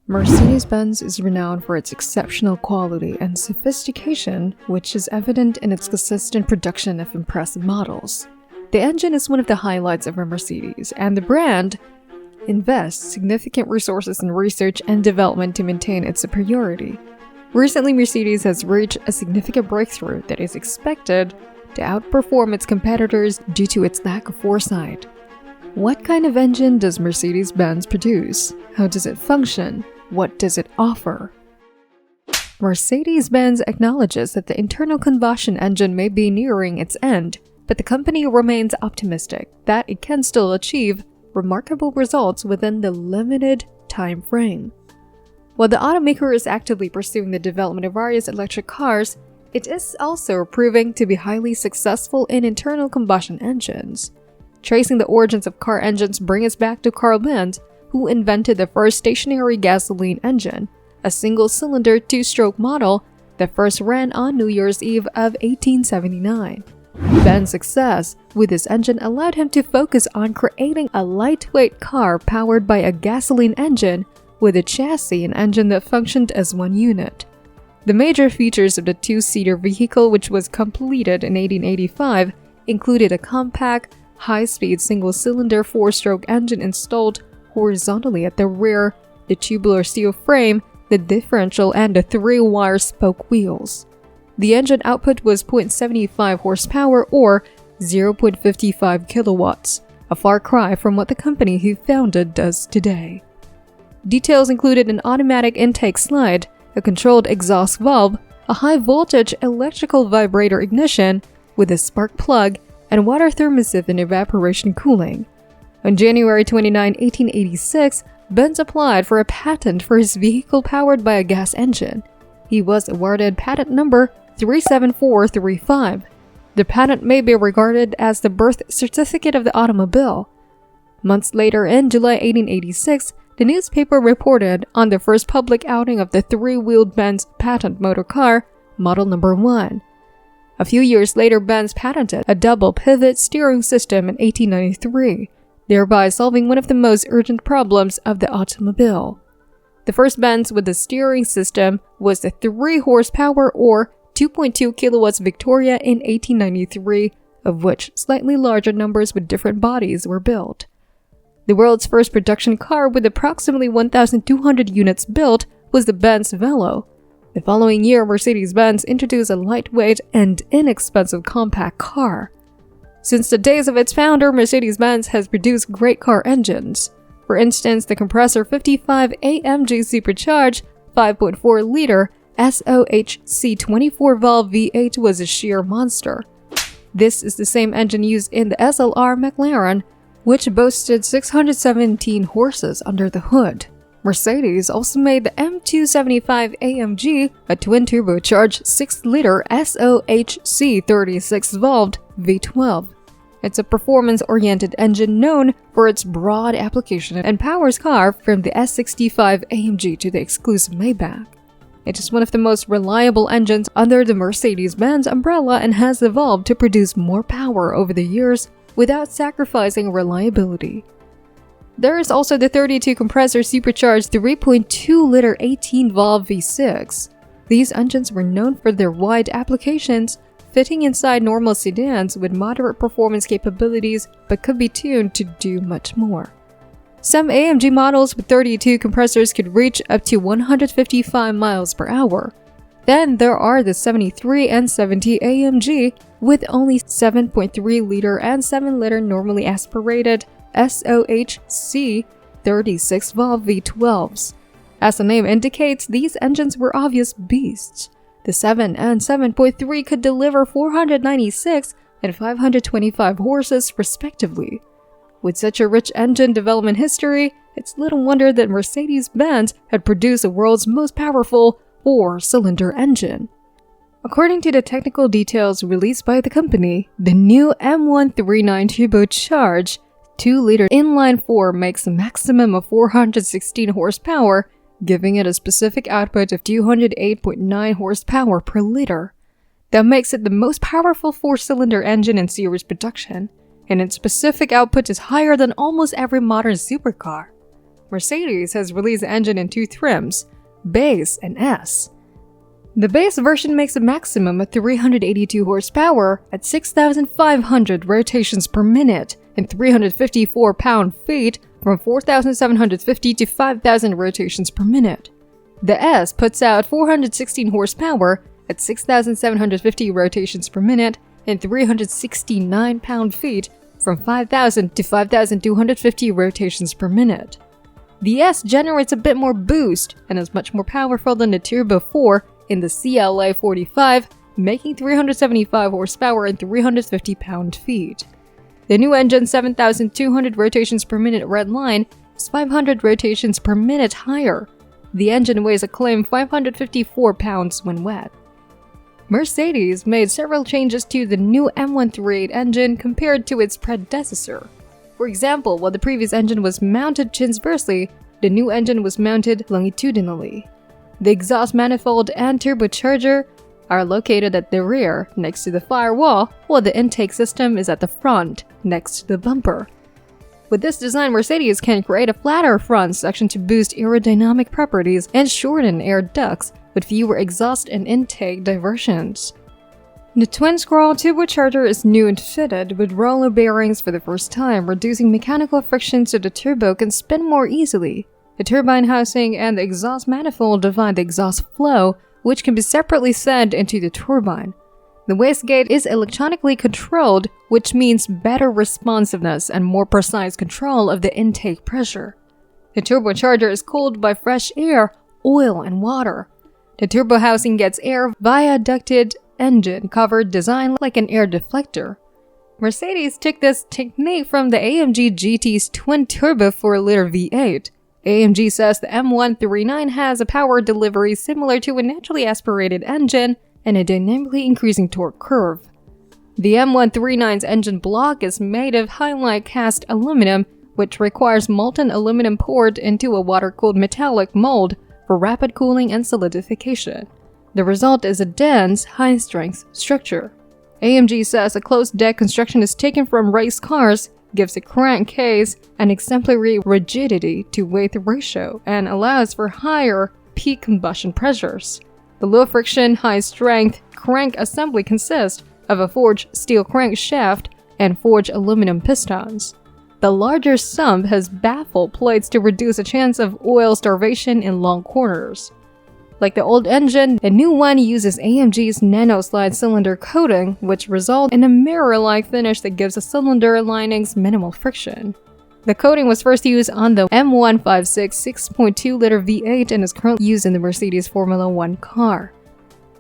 Mercedes-Benz is renowned for its exceptional quality and sophistication, which is evident in its consistent production of impressive models. The engine is one of the highlights of a Mercedes, and the brand invests significant resources in research and development to maintain its superiority. Recently, Mercedes has reached a significant breakthrough that is expected to outperform its competitors due to its lack of foresight. What kind of engine does Mercedes-Benz produce? How does it function? What does it offer? Mercedes-Benz acknowledges that the internal combustion engine may be nearing its end, but the company remains optimistic that it can still achieve remarkable results within the limited time frame. While the automaker is actively pursuing the development of various electric cars, it is also proving to be highly successful in internal combustion engines. Tracing the origins of car engines brings us back to Carl Benz, who invented the first stationary gasoline engine, a single-cylinder two-stroke model that first ran on New Year's Eve of 1879. Benz's success with this engine allowed him to focus on creating a lightweight car powered by a gasoline engine with a chassis and engine that functioned as one unit. The major features of the two-seater vehicle, which was completed in 1885, included a compact, high-speed single-cylinder four-stroke engine installed horizontally at the rear, the tubular steel frame, the differential, and the three-wire spoke wheels. The engine output was 0.75 horsepower or 0.55 kilowatts, a far cry from what the company he founded does today. Details included an automatic intake slide, a controlled exhaust valve, a high-voltage electrical vibrator ignition with a spark plug, and water thermosieve and evaporation cooling. On January 29, 1886, Benz applied for a patent for his vehicle powered by a gas engine. He was awarded patent number 37435. The patent may be regarded as the birth certificate of the automobile. Months later, in July 1886, the newspaper reported on the first public outing of the three-wheeled Benz patent motor car, model number 1. A few years later, Benz patented a double pivot steering system in 1893. Thereby solving one of the most urgent problems of the automobile. The first Benz with the steering system was the 3 horsepower or 2.2 kilowatts Victoria in 1893, of which slightly larger numbers with different bodies were built. The world's first production car with approximately 1,200 units built was the Benz Velo. The following year, Mercedes-Benz introduced a lightweight and inexpensive compact car. Since the days of its founder, Mercedes-Benz has produced great car engines. For instance, the compressor 55 AMG supercharged 5.4-liter SOHC 24-valve V8 was a sheer monster. This is the same engine used in the SLR McLaren, which boasted 617 horses under the hood. Mercedes also made the M275 AMG, a twin-turbocharged 6-liter SOHC 36-valved V12. It's a performance-oriented engine known for its broad application and powers car from the S65 AMG to the exclusive Maybach. It is one of the most reliable engines under the Mercedes-Benz umbrella and has evolved to produce more power over the years without sacrificing reliability. There is also the 32-compressor supercharged 3.2-liter 18-valve V6. These engines were known for their wide applications, fitting inside normal sedans with moderate performance capabilities but could be tuned to do much more. Some AMG models with 32 compressors could reach up to 155 miles per hour. Then there are the 73 and 70 AMG with only 7.3-liter and 7-liter normally aspirated SOHC 36-valve V12s. As the name indicates, these engines were obvious beasts. The 7 and 7.3 could deliver 496 and 525 horses respectively. With such a rich engine development history, it's little wonder that Mercedes-Benz had produced the world's most powerful 4-cylinder engine. According to the technical details released by the company, the new M139 turbocharged 2-liter inline-4 makes a maximum of 416 horsepower, giving it a specific output of 208.9 horsepower per liter. That makes it the most powerful 4-cylinder engine in series production, and its specific output is higher than almost every modern supercar. Mercedes has released the engine in two trims, Base and S. The base version makes a maximum of 382 horsepower at 6,500 rotations per minute and 354 pound-feet from 4,750 to 5,000 rotations per minute. The S puts out 416 horsepower at 6,750 rotations per minute and 369 pound-feet from 5,000 to 5,250 rotations per minute. The S generates a bit more boost and is much more powerful than the Turbo 4 in the CLA 45, making 375 horsepower and 350 pound-feet. The new engine's 7,200 rotations per minute red line is 500 rotations per minute higher. The engine weighs a claimed 554 pounds when wet. Mercedes made several changes to the new M138 engine compared to its predecessor. For example, while the previous engine was mounted transversely, the new engine was mounted longitudinally. The exhaust manifold and turbocharger are located at the rear, next to the firewall, while the intake system is at the front, next to the bumper. With this design, Mercedes can create a flatter front section to boost aerodynamic properties and shorten air ducts with fewer exhaust and intake diversions. The twin-scroll turbocharger is new and fitted with roller bearings for the first time, reducing mechanical friction so the turbo can spin more easily. The turbine housing and the exhaust manifold divide the exhaust flow, which can be separately sent into the turbine. The wastegate is electronically controlled, which means better responsiveness and more precise control of the intake pressure. The turbocharger is cooled by fresh air, oil, and water. The turbo housing gets air via a ducted engine-covered design like an air deflector. Mercedes took this technique from the AMG GT's twin-turbo 4-liter V8. AMG says the M139 has a power delivery similar to a naturally aspirated engine and a dynamically increasing torque curve. The M139's engine block is made of highlight cast aluminum, which requires molten aluminum poured into a water-cooled metallic mold for rapid cooling and solidification. The result is a dense, high-strength structure. AMG says a closed-deck construction is taken from race cars, gives a crankcase an exemplary rigidity to weight ratio, and allows for higher peak combustion pressures. The low-friction, high-strength crank assembly consists of a forged steel crankshaft and forged aluminum pistons. The larger sump has baffle plates to reduce the chance of oil starvation in long corners. Like the old engine, the new one uses AMG's nano-slide cylinder coating, which results in a mirror-like finish that gives the cylinder linings minimal friction. The coating was first used on the M156 6.2-liter V8 and is currently used in the Mercedes Formula One car.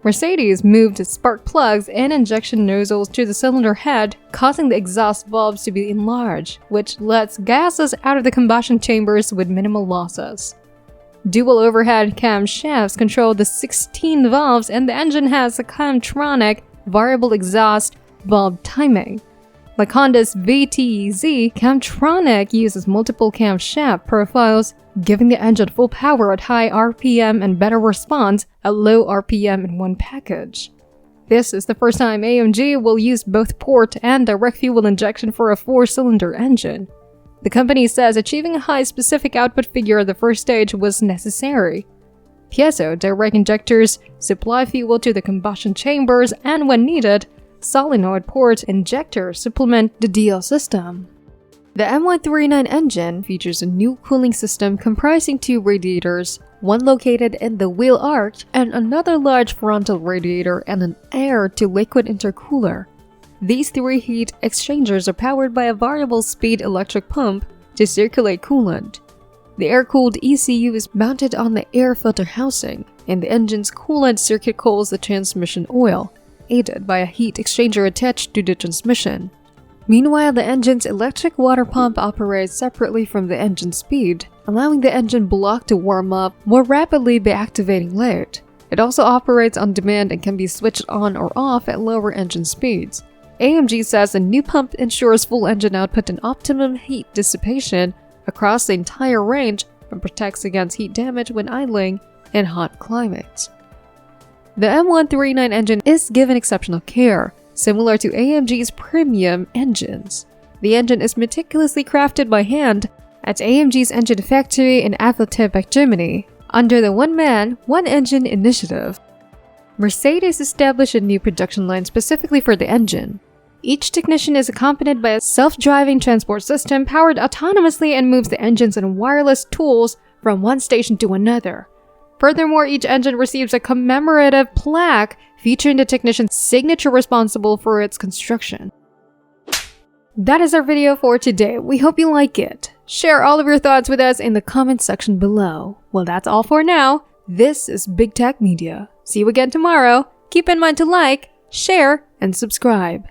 Mercedes moved spark plugs and injection nozzles to the cylinder head, causing the exhaust valves to be enlarged, which lets gases out of the combustion chambers with minimal losses. Dual overhead camshafts control the 16 valves, and the engine has a Camtronic variable exhaust valve timing. Like Honda's VTEZ, Camtronic uses multiple camshaft profiles, giving the engine full power at high RPM and better response at low RPM in one package. This is the first time AMG will use both port and direct fuel injection for a 4-cylinder engine. The company says achieving a high specific output figure at the first stage was necessary. Piezo direct injectors supply fuel to the combustion chambers, and when needed, solenoid port injectors supplement the DL system. The M139 engine features a new cooling system comprising 2 radiators, one located in the wheel arch and another large frontal radiator and an air-to-liquid intercooler. These 3 heat exchangers are powered by a variable speed electric pump to circulate coolant. The air-cooled ECU is mounted on the air filter housing, and the engine's coolant circuit cools the transmission oil, aided by a heat exchanger attached to the transmission. Meanwhile, the engine's electric water pump operates separately from the engine speed, allowing the engine block to warm up more rapidly by activating late. It also operates on demand and can be switched on or off at lower engine speeds. AMG says the new pump ensures full engine output and optimum heat dissipation across the entire range and protects against heat damage when idling in hot climates. The M139 engine is given exceptional care, similar to AMG's premium engines. The engine is meticulously crafted by hand, at AMG's engine factory in Apfelterbach, Germany, under the One Man, One Engine initiative. Mercedes established a new production line specifically for the engine. Each technician is accompanied by a self-driving transport system powered autonomously and moves the engines and wireless tools from one station to another. Furthermore, each engine receives a commemorative plaque featuring the technician's signature responsible for its construction. That is our video for today. We hope you like it. Share all of your thoughts with us in the comment section below. Well, that's all for now. This is Big Tech Media. See you again tomorrow. Keep in mind to like, share, and subscribe.